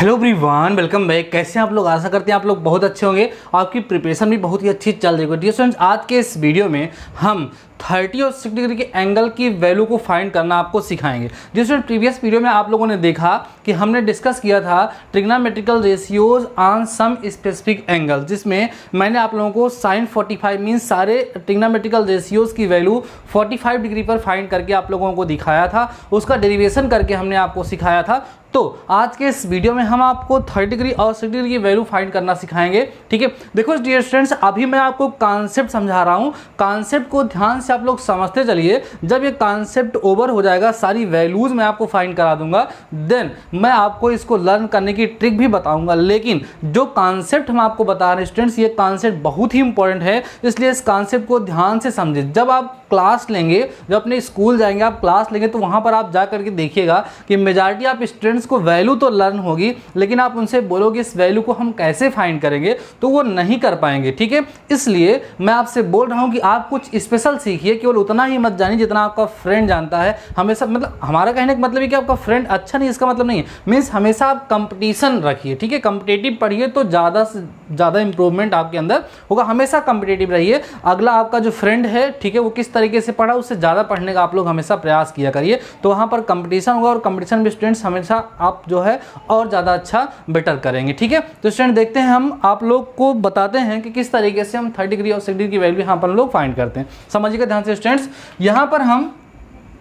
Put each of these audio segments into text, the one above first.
Hello everyone, welcome back. कैसे हैं आप लोग? आशा करते हैं आप लोग बहुत अच्छे होंगे। आपकी प्रिपरेशन भी बहुत ही अच्छी चल रही है। डियर स्टूडेंट्स, आज के इस वीडियो में हम 30 और 60 डिग्री के एंगल की वैल्यू को फाइंड करना आपको सिखाएंगे। डियर स्टूडेंट, प्रीवियस वीडियो में आप लोगों ने देखा कि हमने डिस्कस किया था trigonometrical ratios on some specific angle, जिसमें मैंने आप लोगों को sin 45 मीन्स सारे ट्रिग्नोमेट्रिकल रेशियोज की वैल्यू 45 डिग्री पर फाइंड करके आप लोगों को दिखाया था। उसका डेरिवेशन करके हमने आपको सिखाया था। तो आज के इस वीडियो में हम आपको 30 डिग्री और 60 डिग्री की वैल्यू फाइंड करना सिखाएंगे। ठीक है, देखो डियर स्टूडेंट्स, अभी मैं आपको कॉन्सेप्ट समझा रहा हूँ। कॉन्सेप्ट को ध्यान से आप लोग समझते चलिए। जब ये कॉन्सेप्ट ओवर हो जाएगा, सारी वैल्यूज मैं आपको फाइंड करा दूंगा, देन मैं आपको इसको लर्न करने की ट्रिक भी बताऊंगा। लेकिन जो कॉन्सेप्ट हम आपको बता रहे हैं स्टूडेंट्स, ये कॉन्सेप्ट बहुत ही इंपॉर्टेंट है, इसलिए इस कॉन्सेप्ट को ध्यान से समझिए। जब आप क्लास लेंगे, जब अपने स्कूल जाएंगे, आप क्लास लेंगे, तो वहाँ पर आप जा करके देखिएगा कि मेजॉरिटी आप स्टूडेंट्स को वैल्यू तो लर्न होगी, लेकिन आप उनसे बोलोगे इस वैल्यू को हम कैसे फाइंड करेंगे, तो वो नहीं कर पाएंगे। ठीक है, इसलिए मैं आपसे बोल रहा हूँ कि आप कुछ स्पेशल सीखिए। केवल उतना ही मत जानिए जितना आपका फ्रेंड जानता है। हमेशा, मतलब हमारा कहने का मतलब है कि आपका फ्रेंड अच्छा नहीं, इसका मतलब नहीं है। मीन्स हमेशा आप कंपटीशन रखिए। ठीक है, कंपिटेटिव पढ़िए तो ज़्यादा से ज़्यादा इंप्रूवमेंट आपके अंदर होगा। हमेशा कंपिटेटिव रहिए। अगला आपका जो फ्रेंड है, ठीक है, वो किस तरीके से पढ़ा, उससे ज़्यादा पढ़ने का आप लोग हमेशा प्रयास किया करिए। तो वहाँ पर कंपटीशन होगा और कंपटीशन में स्टूडेंट्स हमेशा आप जो है और ज़्यादा अच्छा बेटर करेंगे। ठीक है, तो स्टूडेंट देखते हैं, हम आप लोग को बताते हैं कि किस तरीके से हम 30 डिग्री और 60 डिग्री की वैल्यू यहाँ पर हम लोग फाइंड करते हैं। समझिएगा ध्यान से स्टूडेंट्स। यहाँ पर हम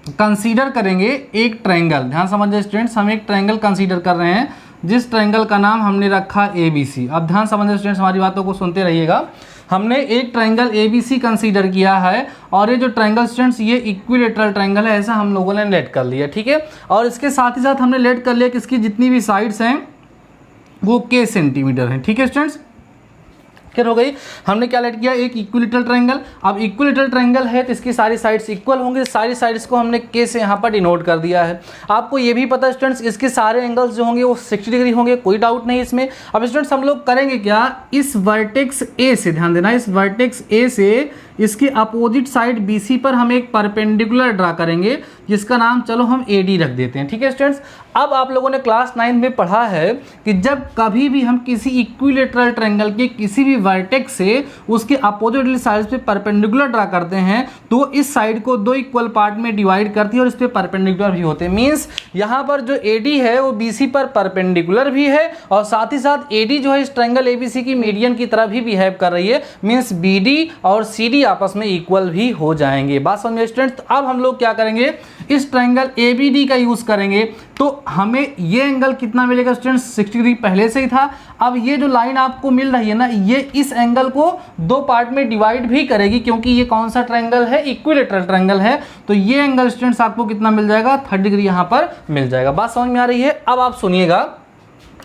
कंसीडर करेंगे एक ट्रायंगल। ध्यान समझिए स्टूडेंट्स, हम एक ट्रायंगल कंसीडर कर रहे हैं, जिस ट्रायंगल का नाम हमने रखा ABC। अब ध्यान समझिए स्टूडेंट्स, हमारी बातों को सुनते रहिएगा। हमने एक ट्रायंगल ABC कंसीडर किया है, और ये जो ट्रायंगल स्टूडेंट्स, ये इक्विलेटरल ट्रायंगल है, ऐसा हम लोगों ने लेट कर लिया। ठीक है, और इसके साथ ही साथ हमने लेट कर लिया कि इसकी जितनी भी साइड्स हैं वो K सेंटीमीटर हैं। ठीक है स्टूडेंट्स, क्या हो गई? हमने क्या लेट किया? एक इक्विलेटरल ट्रायंगल। अब इक्विलेटरल ट्रायंगल है तो इसकी सारी साइड्स इक्वल होंगे। सारी साइड्स को हमने K से यहाँ पर डिनोट कर दिया है। आपको ये भी पता है स्टूडेंट्स, इसके सारे एंगल्स जो होंगे वो 60 डिग्री होंगे, कोई डाउट नहीं इसमें। अब स्टूडेंट्स हम लोग करेंगे क्या? इस वर्टेक्स A से, ध्यान देना, इस वर्टेक्स A से इसके अपोजिट साइड BC पर हम एक परपेंडिकुलर ड्रा करेंगे, जिसका नाम चलो हम AD रख देते हैं। ठीक है स्टूडेंट्स, अब आप लोगों ने क्लास 9 में पढ़ा है कि जब कभी भी हम किसी इक्विलेटरल ट्रायंगल के किसी भी वर्टेक्स से उसके अपोजिट साइड पे परपेंडिकुलर ड्रा करते हैं, तो इस साइड को दो इक्वल पार्ट में डिवाइड करती है और इस पे परपेंडिकुलर भी होते हैं। मीन्स यहाँ पर जो AD है वो BC पर परपेंडिकुलर भी है, और साथ ही साथ AD जो है इस ट्रायंगल ABC की मीडियन की तरह भी बिहेव कर रही है। मीन्स BD और CD आपस में इक्वल भी हो जाएंगे। बात समझिए स्टूडेंट। तो अब हम लोग क्या करेंगे? इस ट्रायंगल ABD का यूज करेंगे, तो हमें ये एंगल कितना मिलेगा स्टूडेंट्स? 60 डिग्री पहले से ही था। अब ये जो लाइन आपको मिल रही है ना, ये इस एंगल को दो पार्ट में डिवाइड भी करेगी, क्योंकि ये कौन सा ट्रायंगल है? इक्विलेटरल ट्रायंगल है। तो ये एंगल स्टूडेंट्स आपको कितना मिल जाएगा? 30 डिग्री यहाँ पर मिल जाएगा। बात समझ में आ रही है? अब आप सुनिएगा,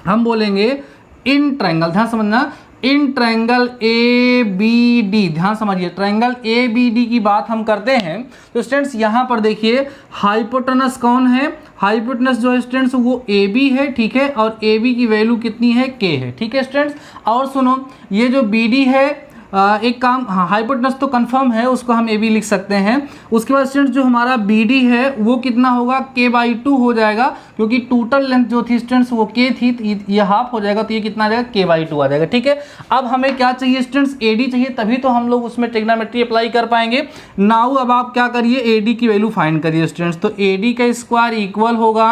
हम बोलेंगे इन ट्रायंगल, ध्यान समझना, इन ट्रायंगल ABD, ध्यान समझिए, ट्रायंगल ABD की बात हम करते हैं तो स्टूडेंट्स यहाँ पर देखिए, हाइपोटेनस कौन है? हाइपोटेनस जो है स्टूडेंट्स वो AB है। ठीक है, और AB की वैल्यू कितनी है? K है। ठीक है स्टूडेंट्स, और सुनो, ये जो BD है, एक काम, हाँ, हाइपोटेनस तो कंफर्म है, उसको हम AB लिख सकते हैं। उसके बाद स्टूडेंट्स जो हमारा BD है वो कितना होगा? K/2 हो जाएगा, क्योंकि टोटल लेंथ जो थी स्टूडेंट्स वो K थी, तो ये हाफ हो जाएगा, तो ये कितना आ जाएगा? K/2 आ जाएगा। ठीक है, अब हमें क्या चाहिए स्टूडेंट्स? AD चाहिए, तभी तो हम लोग उसमें ट्रिग्नोमेट्री अप्लाई कर पाएंगे। नाउ अब आप क्या करिए? AD की वैल्यू फाइंड करिए स्टूडेंट्स। तो AD का स्क्वायर इक्वल होगा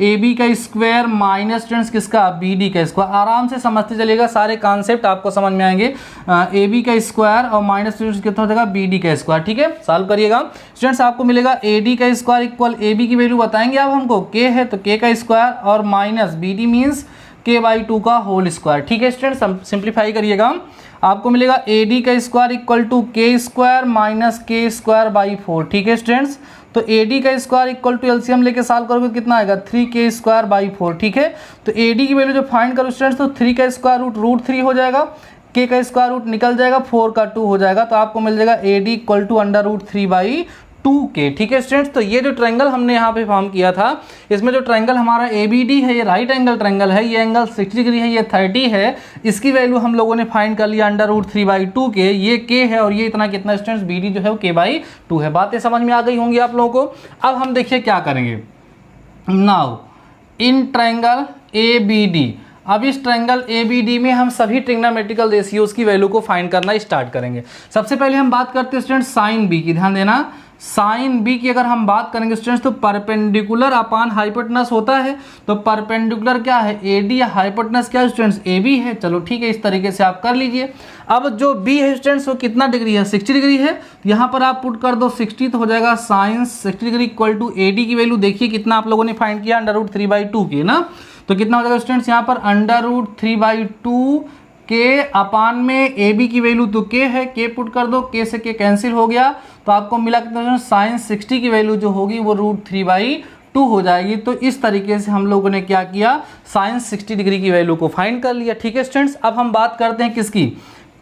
AB का स्क्वायर माइनस स्टूडेंट्स किसका? BD का स्क्वायर। आराम से समझते चलिएगा, सारे कॉन्सेप्ट आपको समझ में आएंगे। AB का स्क्वायर और माइनस स्टूडेंट्स कितना हो जाएगा? BD का स्क्वायर। ठीक है, सॉल्व करिएगा स्टूडेंट्स, आपको मिलेगा AD का स्क्वायर इक्वल AB की वैल्यू बताएंगे आप हमको, K है तो K का स्क्वायर और माइनस BD मीन्स K/2 का होल स्क्वायर। ठीक है स्टूडेंट्स, सिंप्लीफाई करिएगा, आपको मिलेगा AD का square equal to K square minus K square by 4। ठीक है स्टूडेंट्स, तो AD का स्क्वायर इक्वल टू एलसीएम लेके सॉल्व करोगे कितना आएगा? 3K square by 4। ठीक है, तो AD की वैल्यू जो फाइंड करो स्टूडेंट्स, तो 3 का स्क्वायर रूट 3 हो जाएगा, K का स्क्वायर रूट निकल जाएगा, 4 का 2 हो जाएगा, तो आपको मिल जाएगा AD इक्वल टू √3/2K। ठीक है स्टूडेंट्स, तो ये जो ट्रायंगल हमने यहाँ पे फॉर्म किया था, इसमें जो ट्रायंगल हमारा ABD है, ये राइट एंगल ट्रायंगल है, ये एंगल 60 डिग्री है, ये 30 है, इसकी वैल्यू हम लोगों ने फाइंड कर लिया √3/2K। ये K है और ये इतना कितना स्टूडेंट्स? BD जो है वो K/2 है। बातें समझ में आ गई होंगी आप लोगों को। अब हम देखिए क्या करेंगे। Now in triangle ABD। अब इस ट्रायंगल ABD में हम सभी ट्रिग्नोमेट्रिकल रेशियोज की वैल्यू को फाइंड करना स्टार्ट करेंगे। सबसे पहले हम बात करते हैं स्टूडेंट्स साइन B की, ध्यान देना। साइन B की अगर हम बात करेंगे स्टूडेंट्स तो परपेंडिकुलर अपान हाइपोटेनस होता है, तो परपेंडिकुलर क्या है AD या हाइपोटेनस क्या है स्टूडेंट्स AB है। चलो ठीक है, इस तरीके से आप कर लीजिए। अब जो B है स्टूडेंट्स वो कितना डिग्री है, 60 डिग्री है। यहाँ पर आप पुट कर दो 60 तो हो जाएगा sine 60 degree equal to AD की वैल्यू देखिए कितना आप लोगों ने फाइंड किया, √3/2 की ना। तो कितना हो जाएगा स्टूडेंट्स यहाँ पर √3/2 के अपान में AB की वैल्यू तो K है, K पुट कर दो, K से K कैंसिल हो गया तो आपको मिला कितना, साइन 60 की वैल्यू जो होगी वो √3/2 हो जाएगी। तो इस तरीके से हम लोगों ने क्या किया, साइन 60 डिग्री की वैल्यू को फाइंड कर लिया। ठीक है स्टूडेंट्स, अब हम बात करते हैं किसकी,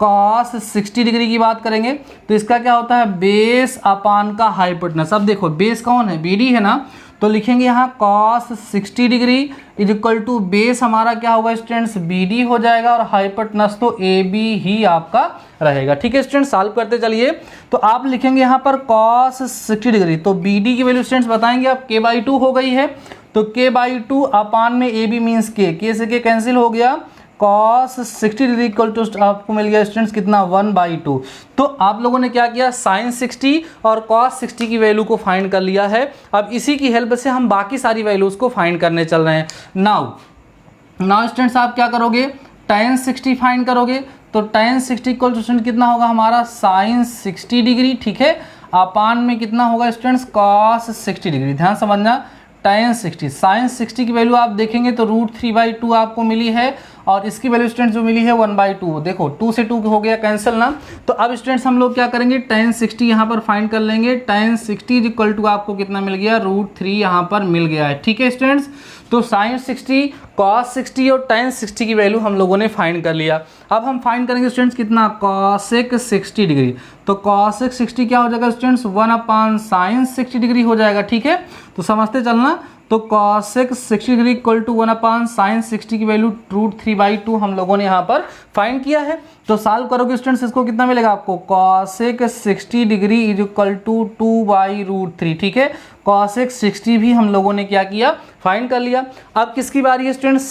कॉस 60 डिग्री की बात करेंगे। तो इसका क्या होता है, बेस अपान का हाइपोटेनस। अब देखो बेस कौन है, BD है ना, तो लिखेंगे यहाँ cos 60 degree is equal to base हमारा क्या होगा स्टूडेंट्स, BD हो जाएगा, और हाइपोटेनस तो AB ही आपका रहेगा। ठीक है स्टूडेंट्स, सॉल्व करते चलिए। तो आप लिखेंगे यहाँ पर कॉस 60 डिग्री, तो BD की वैल्यू स्टूडेंट्स बताएंगे आप K/2 हो गई है, तो K/2 अपान में AB मीन्स K से K कैंसिल हो गया, कॉस 60 डिग्री इक्वल टू आपको मिल गया स्टूडेंट्स कितना, 1/2। तो आप लोगों ने क्या किया, साइन 60 और कॉस 60 की वैल्यू को फाइंड कर लिया है। अब इसी की हेल्प से हम बाकी सारी वैल्यूज को फाइंड करने चल रहे हैं। नाउ स्टूडेंट्स आप क्या करोगे, tan 60 फाइंड करोगे। तो tan 60 इक्वल टू स्टूडेंट कितना होगा हमारा, साइन 60 डिग्री, ठीक है, अपान में कितना होगा स्टूडेंट्स, कॉस 60 डिग्री। ध्यान समझना, tan 60 साइन 60 की वैल्यू आप देखेंगे तो √3/2 आपको मिली है, और इसकी वैल्यू स्टूडेंट्स जो मिली है 1/2। देखो 2 से 2 हो गया कैंसिल ना। तो अब स्टूडेंट्स हम लोग क्या करेंगे, tan 60 यहाँ पर फाइंड कर लेंगे। tan 60 इज इक्वल टू आपको कितना मिल गया, √3 यहाँ पर मिल गया है। ठीक है स्टूडेंट्स, तो साइन 60, कॉस 60 और tan 60 की वैल्यू हम लोगों ने फाइंड कर लिया। अब हम फाइंड करेंगे स्टूडेंट्स कितना, कॉसेक 60 डिग्री। तो कॉसेक 60 क्या हो जाएगा स्टूडेंट्स, 1/sin 60 डिग्री हो जाएगा। ठीक है, तो समझते चलना। तो cosec 60 degree equal to 1/sin 60 की वैल्यू √3/2 हम लोगों ने यहाँ पर फाइंड किया है। तो सॉल्व करोगे स्टूडेंट्स इसको कितना मिलेगा आपको, cosec 60 degree is equal to 2/√3। ठीक है, कॉसेक 60 भी हम लोगों ने क्या किया, फाइंड कर लिया। अब किसकी बारी है स्टूडेंट्स,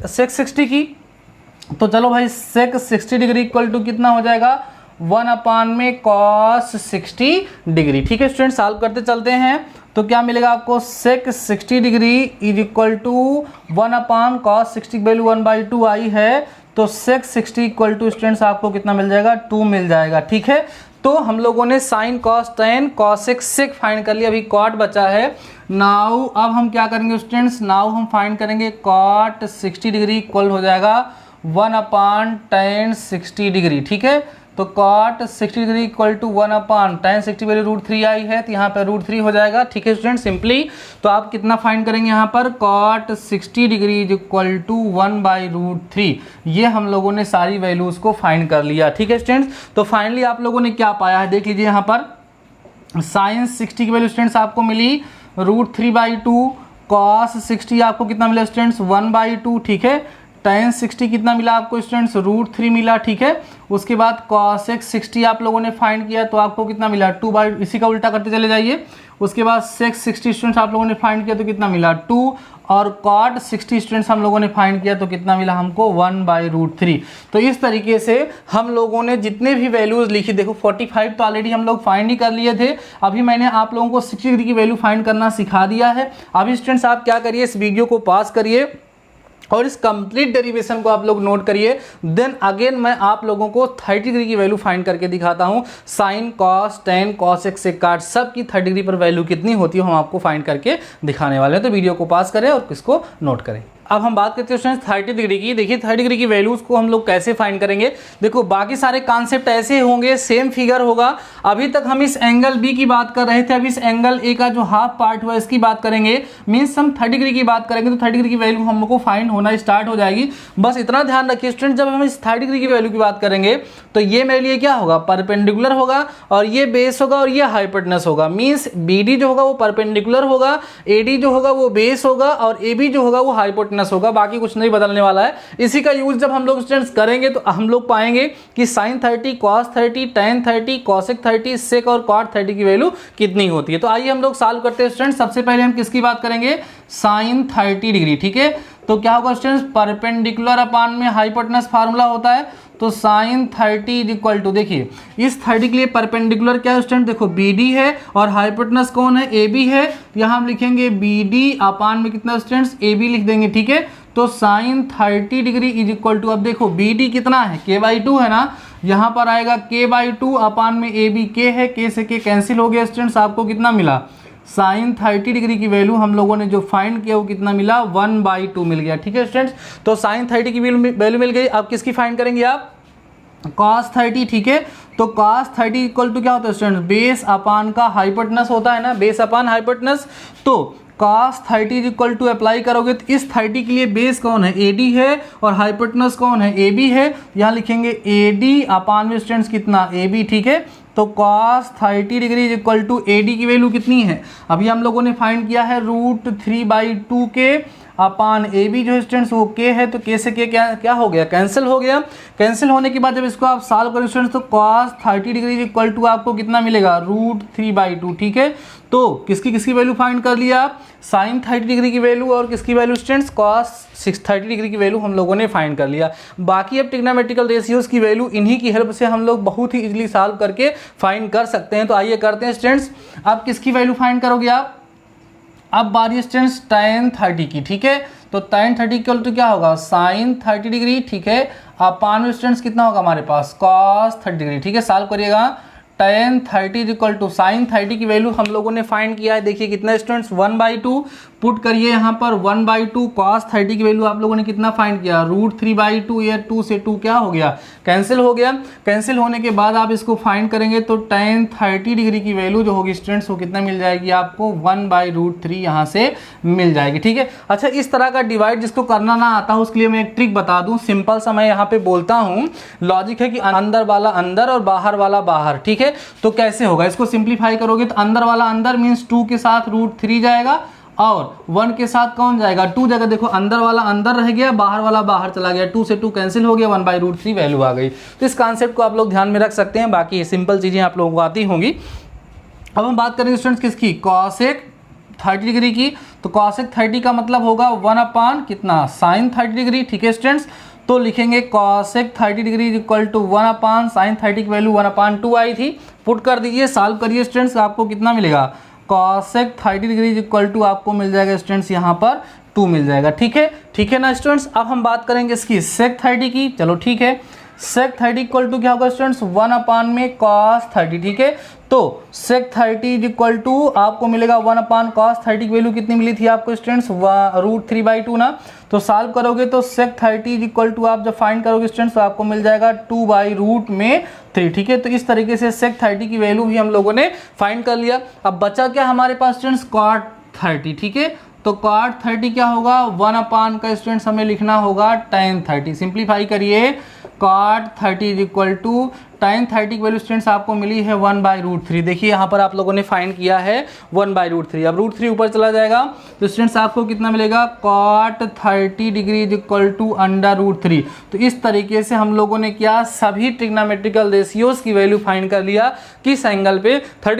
सेक 60 की। तो चलो भाई सेक 60 डिग्री इक्वल टू कितना हो जाएगा, 1 में कॉस 60 डिग्री। ठीक है स्टूडेंट, सॉल्व करते चलते हैं। तो क्या मिलेगा आपको, sec 60 degree is equal to 1/cos 60 value 1/2 आई है, तो सेक 60 इक्वल टू स्टूडेंट्स आपको कितना मिल जाएगा, 2 मिल जाएगा। ठीक है, तो हम लोगों ने sine cos tan cosec sec find कर लिया, अभी कॉट बचा है। नाउ अब हम क्या करेंगे स्टूडेंट्स, नाउ हम फाइंड करेंगे कॉट 60 डिग्री इक्वल हो जाएगा 1/tan 60 डिग्री। ठीक है, तो cot 60 degree equal to 1/tan 60 value √3 आई है, तो यहाँ पे √3 हो जाएगा। ठीक है स्टूडेंट, सिंपली तो आप कितना फाइंड करेंगे यहाँ पर, cot 60 degree is equal to 1/√3। ये हम लोगों ने सारी वैल्यूज को फाइंड कर लिया। ठीक है स्टूडेंट्स, तो फाइनली आप लोगों ने क्या पाया है देख लीजिए। यहाँ पर साइन 60 की वैल्यू स्टूडेंट्स आपको मिली √3/2, कॉस 60 आपको कितना मिला स्टूडेंट्स, 1/2। ठीक है, tan 60 कितना मिला आपको स्टूडेंट्स, √3 मिला। ठीक है, उसके बाद cosec 60 आप लोगों ने फाइंड किया तो आपको कितना मिला, 2/, इसी का उल्टा करते चले जाइए। उसके बाद sec 60 स्टूडेंट्स आप लोगों ने फाइंड किया तो कितना मिला, 2, और cot 60 स्टूडेंट्स हम लोगों ने फाइंड किया तो कितना मिला हमको, 1/√3। तो इस तरीके से हम लोगों ने जितने भी वैल्यूज लिखी, देखो 45 तो ऑलरेडी हम लोग फाइंड ही कर लिए थे, अभी मैंने आप लोगों को 60 डिग्री की वैल्यू फाइंड करना सिखा दिया है। अभी स्टूडेंट्स आप क्या करिए, इस वीडियो को पॉज करिए और इस कंप्लीट डेरिवेशन को आप लोग नोट करिए। देन अगेन मैं आप लोगों को 30 डिग्री की वैल्यू फाइंड करके दिखाता हूं। Sine cos tan cosec sec cot सब की 30 डिग्री पर वैल्यू कितनी होती है हम आपको फाइंड करके दिखाने वाले हैं। तो वीडियो को पास करें और इसको नोट करें। अब हम बात करते हैं स्टूडेंट्स 30 डिग्री की। देखिए 30 डिग्री की वैल्यूज को हम लोग कैसे फाइंड करेंगे। देखो बाकी सारे कॉन्सेप्ट ऐसे होंगे, सेम फिगर होगा। अभी तक हम इस एंगल बी की बात कर रहे थे, अब इस एंगल ए का जो हाफ पार्ट हुआ इसकी बात करेंगे। मीन्स हम 30 डिग्री की बात करेंगे तो 30 डिग्री की वैल्यू हम लोग को फाइंड होना स्टार्ट हो जाएगी। बस इतना ध्यान रखिए स्टूडेंट, जब हम इस 30 डिग्री की वैल्यू की बात करेंगे तो ये मेरे लिए क्या होगा, परपेंडिकुलर होगा, और ये बेस होगा और ये हाइपोटेनस होगा। मीन्स बी डी जो होगा वो परपेंडिकुलर होगा, ए डी जो होगा वो बेस होगा, और ए बी जो होगा वो हाइपोटेनस हाइपोटेनस होगा, बाकी कुछ नहीं बदलने वाला है। इसी का यूज जब हम लोग स्टूडेंट्स करेंगे तो हम लोग पाएंगे कि sin 30, cos 30, tan 30, cosec 30, sec और cot 30 की वैल्यू कितनी होती है। तो आइए हम लोग सॉल्व करते हैं स्टूडेंट्स। सबसे पहले हम किसकी बात करेंगे, sin 30 डिग्री। ठीक है, तो क्या होगा स्टूडेंट्स, परपेंडिकुलर अपान में हाइपोटेनस फार्मूला होता है, तो sin 30 इज इक्वल टू, देखिए इस 30 के लिए परपेंडिकुलर क्या है स्टूडेंट, देखो BD है और हाइपोटेनस कौन है, AB है। यहाँ हम लिखेंगे BD अपान में कितना स्टूडेंट्स, AB लिख देंगे। ठीक है, तो sin 30 degree is equal to, अब देखो BD कितना है, K/2 है ना, यहाँ पर आएगा K/2 अपान में AB K है, K से K कैंसिल हो गया स्टूडेंट्स, आपको कितना मिला, sin 30 डिग्री की वैल्यू हम लोगों ने जो फाइंड किया वो कितना मिला, 1/2 मिल गया। ठीक है स्टूडेंट्स, तो sin 30 की वैल्यू मिल गई। अब किसकी फाइंड करेंगे आप, cos 30। ठीक है, तो cos 30 इक्वल टू क्या होता है स्टूडेंट्स, बेस अपान का हाइपोटेनस होता है ना, बेस अपान हाइपोटेनस। तो cos 30 is equal to apply करोगे तो इस 30 के लिए बेस कौन है, AD है और हाइपोटेनस कौन है, AB है। यहाँ लिखेंगे AD अपान में स्टूडेंट्स कितना, AB। ठीक है, तो cos 30 degree is equal to AD की वैल्यू कितनी है, अभी हम लोगों ने फाइंड किया है √3/2 के अपान AB जो स्टूडेंट्स वो K है, तो K से K क्या हो गया, कैंसिल हो गया। कैंसिल होने के बाद जब इसको आप सॉल्व करें स्टूडेंट्स तो cos 30 degree is equal to आपको कितना मिलेगा, √3/2। ठीक है, तो किसकी वैल्यू फाइंड कर लिया आप, sin 30 डिग्री की वैल्यू और किसकी वैल्यू स्टूडेंट्स, cos 30 डिग्री की वैल्यू हम लोगों ने फाइंड कर लिया। बाकी अब ट्रिग्नोमेट्रिकल रेशियोज की वैल्यू इन्हीं की हेल्प से हम लोग बहुत ही इजीली सॉल्व करके फाइंड कर सकते हैं। तो आइए करते हैं स्टूडेंट्स, अब किसकी वैल्यू फाइंड करोगे आप, अब बारी स्टूडेंट्स tan 30 की। ठीक है, तो tan 30 इक्वल टू क्या होगा, sin 30 डिग्री। ठीक है, अपान में स्टूडेंट्स कितना होगा हमारे पास, cos 30 डिग्री। ठीक है, सॉल्व करिएगा, tan 30 is equal to sin 30 की वैल्यू हम लोगों ने फाइंड किया है, देखिए कितना स्टूडेंट्स, 1/2 पुट करिए यहाँ पर, 1/2 cos 30 की वैल्यू आप लोगों ने कितना फाइंड किया, √3/2, ये 2 से 2 क्या हो गया, कैंसिल हो गया। कैंसिल होने के बाद आप इसको फाइंड करेंगे तो tan 30 डिग्री की वैल्यू जो होगी स्टूडेंट्स वो कितना मिल जाएगी आपको, 1/√3 यहाँ से मिल जाएगी। ठीक है, अच्छा इस तरह का डिवाइड जिसको करना ना आता हो उसके लिए मैं एक ट्रिक बता दूँ, सिंपल सा मैं यहाँ पे बोलता हूँ। लॉजिक है कि अंदर वाला अंदर और बाहर वाला बाहर। ठीक है, तो कैसे होगा, इसको सिंप्लीफाई करोगे तो अंदर वाला अंदर मीन्स 2 के साथ √3 जाएगा और 1 के साथ कौन जाएगा, 2 जाएगा। देखो अंदर वाला अंदर रह गया, बाहर वाला बाहर चला गया, 2 से 2 कैंसिल हो गया, 1/√3 वैल्यू आ गई। तो इस कॉन्सेप्ट को आप लोग ध्यान में रख सकते हैं, बाकी सिंपल चीज़ें आप लोगों को आती होंगी। अब हम बात करेंगे स्टूडेंट्स किसकी, cosec 30 डिग्री की। तो cosec 30 का मतलब होगा 1 अपान कितना, sin 30 डिग्री। ठीक है स्टूडेंट्स, तो लिखेंगे cosec 30 degree is equal to 1 upon sin 30 की वैल्यू 1/2 आई थी, पुट कर दीजिए, सॉल्व करिए स्टूडेंट्स, आपको कितना मिलेगा, cosec 30 degree is equal to आपको मिल जाएगा स्टूडेंट्स यहाँ पर 2 मिल जाएगा। ठीक है ना स्टूडेंट्स। अब हम बात करेंगे इसकी sec 30 की, चलो ठीक है, sec 30 इक्वल टू क्या होगा स्टूडेंट्स, 1 अपान में cos 30। ठीक है, तो sec 30 इज इक्वल टू आपको मिलेगा 1 अपान cos 30 की वैल्यू कितनी मिली थी आपको स्टूडेंट्स, √3/2 ना। तो सॉल्व करोगे तो sec 30 इज इक्वल टू आप जब फाइंड करोगे स्टूडेंट्स तो आपको मिल जाएगा 2/√3। ठीक है, तो इस तरीके से sec 30 की वैल्यू भी हम लोगों ने फाइंड कर लिया। अब बचा क्या हमारे पास स्टूडेंट्स, cot 30। ठीक है, तो cot 30 क्या होगा, 1 अपान का स्टूडेंट्स हमें लिखना होगा tan 30। सिंप्लीफाई करिए, cot 30 is equal to tan 30 की वैल्यू स्टूडेंट्स आपको मिली है 1/√3। देखिए यहाँ पर आप लोगों ने फाइंड किया है 1/√3, अब √3 ऊपर चला जाएगा तो स्टूडेंट्स आपको कितना मिलेगा, cot 30 degree is equal to √3। तो इस तरीके से हम लोगों ने क्या, सभी ट्रिग्नोमेट्रिकल रेशियोज की वैल्यू फाइंड कर लिया, किस एंगल पे, 30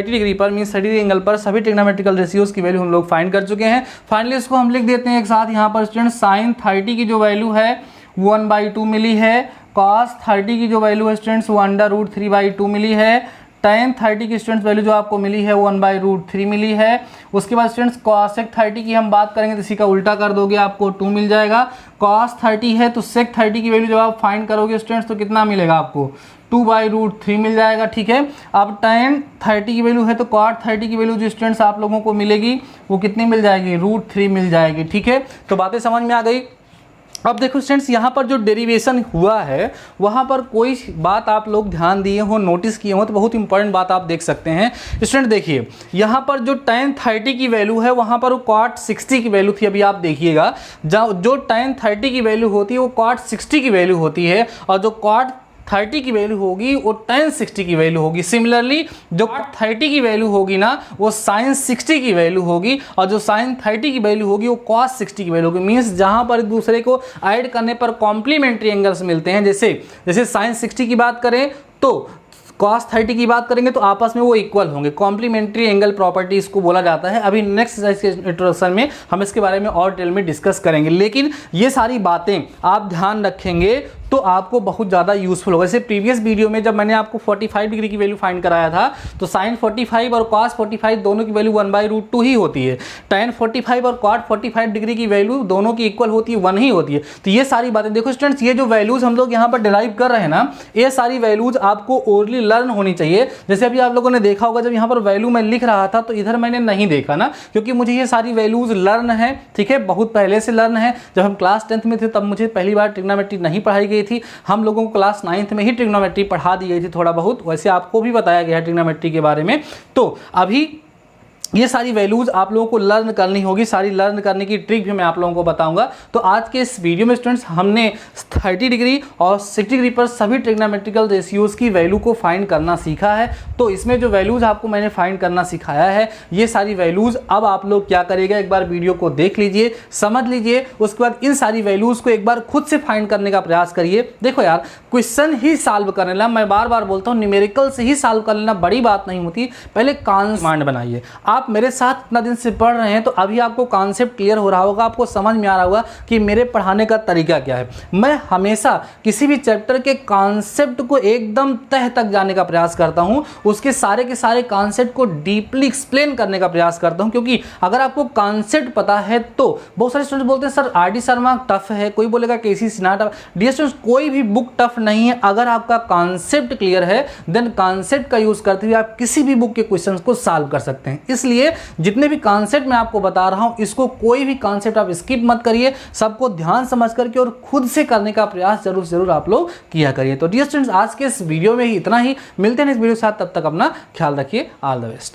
डिग्री पर मीन 30 एंगल पर सभी ट्रिग्नोमेट्रिकल रेशियोज की वैल्यू हम लोग फाइंड कर चुके हैं। फाइनली इसको हम लिख देते हैं एक साथ यहाँ पर स्टूडेंट्स, sin 30 की जो वैल्यू है 1/2 मिली है, cos 30 की जो वैल्यू है स्टूडेंट्स वो √3/2 मिली है, tan 30 की स्टूडेंट्स वैल्यू जो आपको मिली है 1/√3 मिली है। उसके बाद स्टूडेंट्स cosec 30 की हम बात करेंगे तो इसी का उल्टा कर दोगे आपको 2 मिल जाएगा। cos 30 है तो sec 30 की वैल्यू जब आप फाइंड करोगे स्टूडेंट्स तो कितना मिलेगा आपको, 2/√3 मिल जाएगा। ठीक है, अब tan 30 की वैल्यू है तो cot 30 की वैल्यू जो स्टूडेंट्स आप लोगों को मिलेगी वो कितनी मिल जाएगी, √3 मिल जाएगी। ठीक है, तो बातें समझ में आ गई। अब देखो स्टूडेंट्स यहाँ पर जो डेरिवेशन हुआ है वहाँ पर कोई बात आप लोग ध्यान दिए हो, नोटिस किए हो तो बहुत इंपॉर्टेंट बात आप देख सकते हैं स्टूडेंट। देखिए यहाँ पर जो tan 30 की वैल्यू है वहाँ पर वो cot 60 की वैल्यू थी, अभी आप देखिएगा जो tan 30 की वैल्यू होती है वो cot 60 की वैल्यू होती है, और जो cot 30 की वैल्यू होगी वो tan 60 की वैल्यू होगी। सिमिलरली जो cot 30 की वैल्यू होगी ना वो sin 60 की वैल्यू होगी, और जो sin 30 की वैल्यू होगी वो cos 60 की वैल्यू होगी। मीन्स जहां पर एक दूसरे को ऐड करने पर कॉम्प्लीमेंट्री एंगल्स मिलते हैं, जैसे sin 60 की बात करें तो cos 30 की बात करेंगे तो आपस में वो इक्वल होंगे। कॉम्प्लीमेंट्री एंगल प्रॉपर्टी इसको बोला जाता है। अभी नेक्स्ट एक्सरसाइज के इंट्रोडक्शन में हम इसके बारे में और डिटेल में डिस्कस करेंगे, लेकिन ये सारी बातें आप ध्यान रखेंगे तो आपको बहुत ज़्यादा यूजफुल होगा। जैसे प्रीवियस वीडियो में जब मैंने आपको 45 डिग्री की वैल्यू फाइंड कराया था तो sin 45 और cos 45 दोनों की वैल्यू 1/√2 ही होती है। tan 45 और cot 45 डिग्री की वैल्यू दोनों की इक्वल होती है, 1 ही होती है। तो ये सारी बातें देखो स्टूडेंट्स, ये जो वैल्यूज हम लोग यहाँ पर डिराइव कर रहे हैं ना, ये सारी वैल्यूज आपको ओरली लर्न होनी चाहिए। जैसे अभी आप लोगों ने देखा होगा जब यहाँ पर वैल्यू मैं लिख रहा था तो इधर मैंने नहीं देखा ना, क्योंकि मुझे ये सारी वैल्यूज लर्न है, ठीक है, बहुत पहले से लर्न है। जब हम क्लास 10th में थे तब मुझे पहली बार ट्रिग्नोमेट्री नहीं पढ़ाई गई थी। हम लोगों को क्लास 9th में ही ट्रिग्नोमेट्री पढ़ा दी गई थी थोड़ा बहुत, वैसे आपको भी बताया गया है ट्रिग्नोमेट्री के बारे में। तो अभी ये सारी वैल्यूज आप लोगों को लर्न करनी होगी, सारी लर्न करने की ट्रिक भी मैं आप लोगों को बताऊंगा। तो आज के इस वीडियो में स्टूडेंट्स हमने 30 डिग्री और 60 डिग्री पर सभी ट्रिग्नोमेट्रिकल रेशियोज की वैल्यू को फाइंड करना सीखा है। तो इसमें जो वैल्यूज आपको मैंने फाइंड करना सिखाया है, ये सारी वैल्यूज अब आप लोग क्या करिएगा, एक बार वीडियो को देख लीजिए, समझ लीजिए, उसके बाद इन सारी वैल्यूज को एक बार खुद से फाइंड करने का प्रयास करिए। देखो यार, क्वेश्चन ही सॉल्व करने ला, मैं बार बार बोलता हूँ न्यूमेरिकल से ही सॉल्व कर लेना बड़ी बात नहीं होती, पहले कॉन्सेप्ट बनाइए। आप मेरे साथ इतना दिन से पढ़ रहे हैं तो अभी आपको कॉन्सेप्ट क्लियर हो रहा होगा, आपको समझ में आ रहा होगा कि मेरे पढ़ाने का तरीका क्या है। मैं हमेशा किसी भी चैप्टर के कॉन्सेप्ट को एकदम तह तक जाने का प्रयास करता हूं, उसके सारे के सारे कॉन्सेप्ट को डीपली एक्सप्लेन करने का प्रयास करता हूं, क्योंकि अगर आपको कॉन्सेप्ट पता है तो बहुत सारे स्टूडेंट बोलते हैं sir R D Sharma tough है, कोई बोलेगा केसी सिन्हा टफ। डियर स्टूडेंट्स, कोई भी बुक टफ नहीं है। अगर आपका कॉन्सेप्ट क्लियर है देन कॉन्सेप्ट का यूज करते हुए आप किसी भी बुक के क्वेश्चंस को सॉल्व कर सकते हैं। इसलिए जितने भी कॉन्सेप्ट मैं आपको बता रहा हूं, इसको कोई भी कॉन्सेप्ट आप स्किप मत करिए, सबको ध्यान समझ करके और खुद से करने का प्रयास जरूर आप लोग किया करिए। तो डियर स्टूडेंट्स, आज के इस वीडियो में ही इतना ही, मिलते हैं इस वीडियो के साथ, तब तक अपना ख्याल रखिए। All the best.